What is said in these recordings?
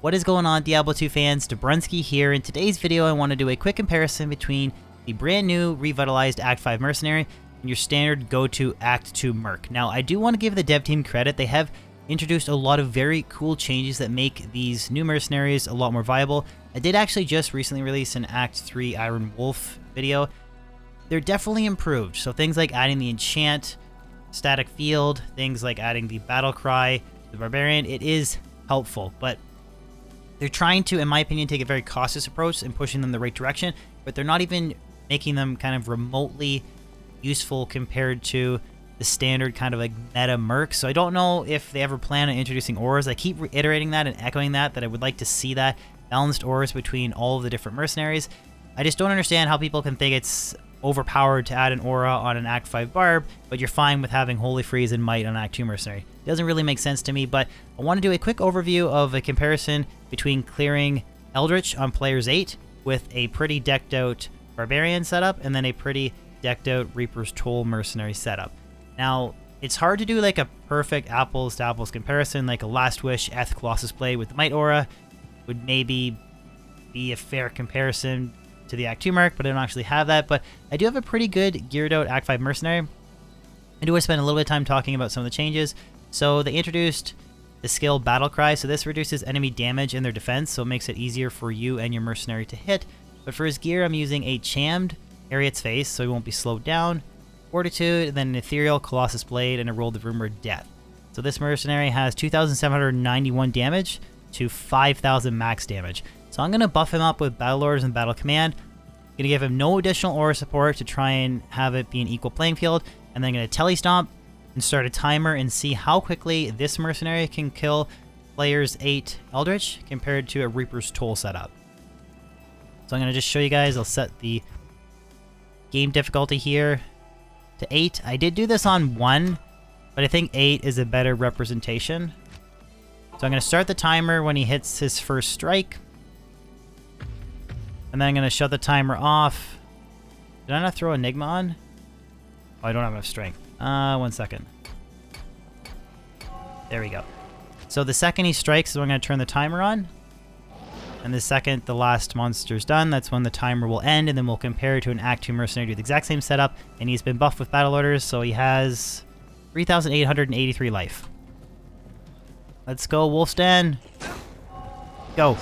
What is going on, Diablo 2 fans? Dobrunsky here. In today's video, I want to do a quick comparison between the brand new revitalized Act 5 Mercenary and your standard go-to Act 2 Merc. Now, I do want to give the dev team credit. They have introduced a lot of very cool changes that make these new mercenaries a lot more viable. I did actually just recently release an Act 3 Iron Wolf video. They're definitely improved. So things like adding the enchant, static field, things like adding the battle cry, the barbarian, it is helpful, but they're trying to, in my opinion, take a very cautious approach and pushing them the right direction, but they're not even making them kind of remotely useful compared to the standard kind of like meta merc. So I don't know if they ever plan on introducing auras. I keep reiterating that and echoing that I would like to see that balanced auras between all of the different mercenaries. I just don't understand how people can think it's overpowered to add an aura on an Act 5 Barb, but you're fine with having Holy Freeze and Might on Act 2 Mercenary. It doesn't really make sense to me, but I want to do a quick overview of a comparison between clearing Eldritch on Players 8 with a pretty decked out Barbarian setup and then a pretty decked out Reaper's Toll Mercenary setup. Now, it's hard to do like a perfect apples to apples comparison, like a Last Wish Eth Colossus Blade with the Might aura would maybe be a fair comparison to the Act 2 Merc, but I don't actually have that. But I do have a pretty good geared out Act 5 Mercenary. I do want to spend a little bit of time talking about some of the changes. So they introduced the skill Battle Cry, so this reduces enemy damage in their defense, so it makes it easier for you and your mercenary to hit. But for his gear, I'm using a Chammed Ariat's Face, so he won't be slowed down, Fortitude, then an Ethereal Colossus Blade, and a Roll of Rumored Death. So this mercenary has 2,791 damage to 5,000 max damage. So I'm going to buff him up with Battle Orders and Battle Command. I'm going to give him no additional aura support to try and have it be an equal playing field. And then I'm going to Telestomp and start a timer and see how quickly this mercenary can kill players 8 Eldritch compared to a Reaper's Toll setup. So I'm going to just show you guys. I'll set the game difficulty here to 8. I did do this on 1, but I think 8 is a better representation. So I'm going to start the timer when he hits his first strike. And then I'm going to shut the timer off. Did I not throw Enigma on? Oh, I don't have enough strength. 1 second. There we go. So the second he strikes is when I'm going to turn the timer on. And the second the last monster's done, that's when the timer will end. And then we'll compare to an Act 2 Mercenary with the exact same setup. And he's been buffed with Battle Orders, so he has 3,883 life. Let's go, Wolfstan. Go.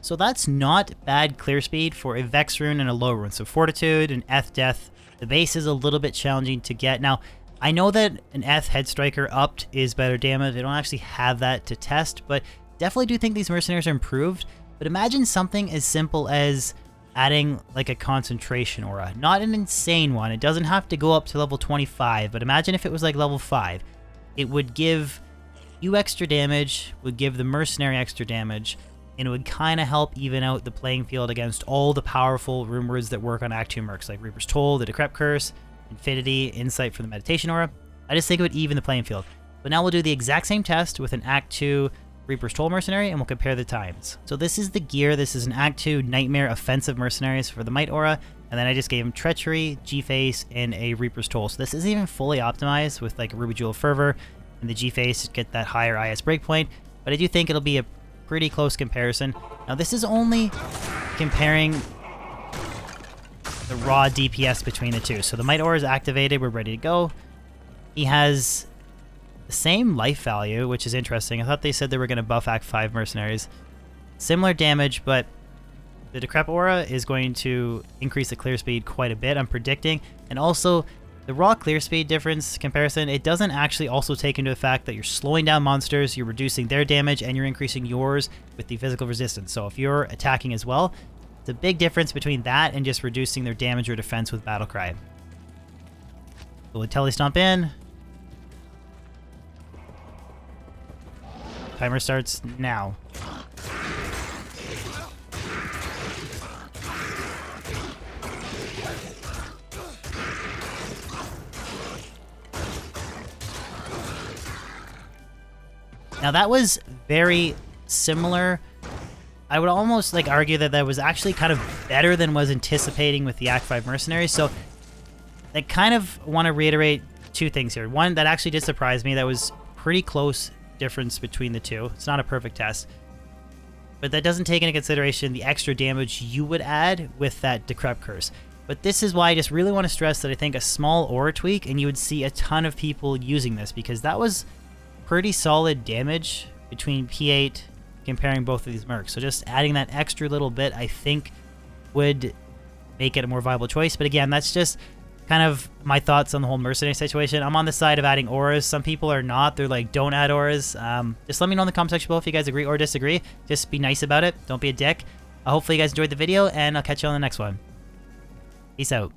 So that's not bad clear speed for a Vex Rune and a low rune. So Fortitude and Eth Death, the base is a little bit challenging to get. Now, I know that an Eth Head Striker upped is better damage. I don't actually have that to test, but definitely do think these mercenaries are improved. But imagine something as simple as adding like a concentration aura. Not an insane one. It doesn't have to go up to level 25, but imagine if it was like level 5. It would give you extra damage, would give the mercenary extra damage, and it would kind of help even out the playing field against all the powerful rune words that work on Act 2 Mercs, like Reaper's Toll, the Decrep Curse, Infinity, Insight for the Meditation Aura. I just think it would even the playing field. But now we'll do the exact same test with an Act 2 Reaper's Toll Mercenary, and we'll compare the times. So this is the gear. This is an Act 2 Nightmare Offensive Mercenaries for the Might Aura, and then I just gave him Treachery, G-Face, and a Reaper's Toll. So this isn't even fully optimized with like a Ruby Jewel Fervor and the G-Face to get that higher IS breakpoint, but I do think it'll be a pretty close comparison. Now this is only comparing the raw DPS between the two. So the Might Aura is activated, we're ready to go. He has the same life value, which is interesting. I thought they said they were going to buff Act 5 Mercenaries. Similar damage, but the Decrep Aura is going to increase the clear speed quite a bit, I'm predicting. And also, the raw clear speed difference comparison, it doesn't actually also take into the fact that you're slowing down monsters, you're reducing their damage, and you're increasing yours with the physical resistance. So if you're attacking as well, it's a big difference between that and just reducing their damage or defense with Battle Cry. So we'll Telestomp in. Timer starts now. Now that was very similar. I would almost like argue that that was actually kind of better than was anticipating with the Act 5 Mercenary. So I kind of want to reiterate two things here. One, that actually did surprise me. That was pretty close difference between the two. It's not a perfect test, but that doesn't take into consideration the extra damage you would add with that Decrep Curse. But this is why I just really want to stress that I think a small aura tweak and you would see a ton of people using this, because that was pretty solid damage between P8 comparing both of these mercs. So just adding that extra little bit, I think, would make it a more viable choice. But again, that's just kind of my thoughts on the whole Mercenary situation. I'm on the side of adding auras. Some people are not. They're like, don't add auras. Just let me know in the comment section below if you guys agree or disagree. Just be nice about it. Don't be a dick. Hopefully you guys enjoyed the video, and I'll catch you on the next one. Peace out.